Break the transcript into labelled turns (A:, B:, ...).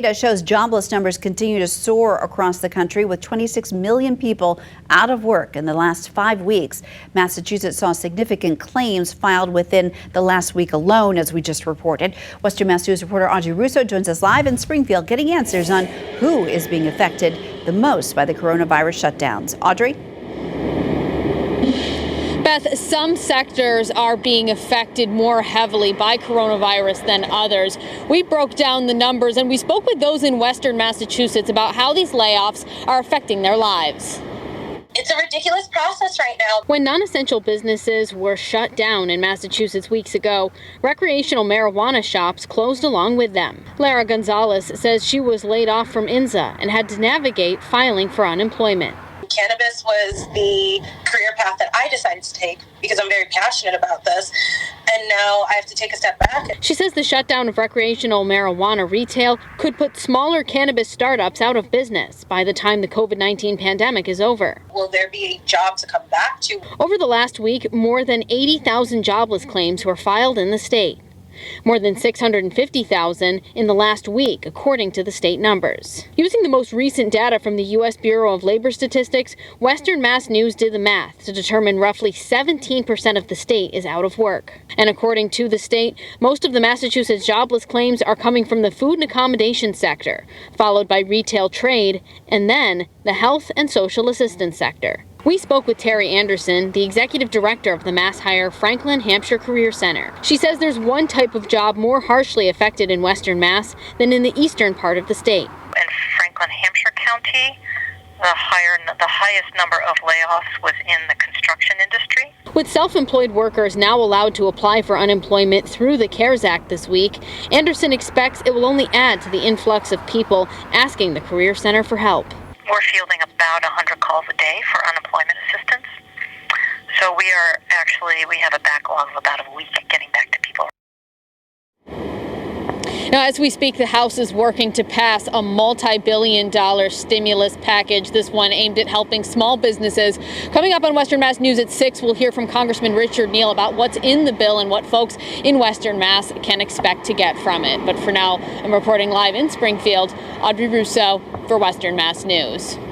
A: Data shows jobless numbers continue to soar across the country, with 26 million people out of work in the last 5 weeks. Massachusetts saw significant claims filed within the last week alone, as we just reported. Western Mass News reporter Audrey Russo joins us live in Springfield, getting answers on who is being affected the most by the coronavirus shutdowns. Audrey?
B: Beth, some sectors are being affected more heavily by coronavirus than others. We broke down the numbers and we spoke with those in Western Massachusetts about how these layoffs are affecting their lives.
C: It's a ridiculous process right now.
B: When non-essential businesses were shut down in Massachusetts weeks ago, recreational marijuana shops closed along with them. Lara Gonzalez says she was laid off from INZA and had to navigate filing for unemployment.
C: Cannabis was the career path that I decided to take because I'm very passionate about this, and now I have to take a step back.
B: She says the shutdown of recreational marijuana retail could put smaller cannabis startups out of business by the time the COVID-19 pandemic is over.
C: Will there be a job to come back to?
B: Over the last week, more than 80,000 jobless claims were filed in the state. More than 650,000 in the last week, according to the state numbers. Using the most recent data from the U.S. Bureau of Labor Statistics, Western Mass News did the math to determine roughly 17% of the state is out of work. And according to the state, most of the Massachusetts jobless claims are coming from the food and accommodation sector, followed by retail trade, and then the health and social assistance sector. We spoke with Terry Anderson, the executive director of the MASSHIRE Franklin Hampshire Career Center. She says there's one type of job more harshly affected in Western Mass than in the eastern part of the state.
D: In Franklin Hampshire County, the highest number of layoffs was in the construction industry.
B: With self-employed workers now allowed to apply for unemployment through the CARES Act this week, Anderson expects it will only add to the influx of people asking the Career Center for help.
D: We're fielding about 100 calls a day for unemployment assistance. So we have a backlog of about a week getting back to people.
B: Now, as we speak, the House is working to pass a multi-billion-dollar stimulus package, this one aimed at helping small businesses. Coming up on Western Mass News at 6, we'll hear from Congressman Richard Neal about what's in the bill and what folks in Western Mass can expect to get from it. But for now, I'm reporting live in Springfield, Audrey Russo for Western Mass News.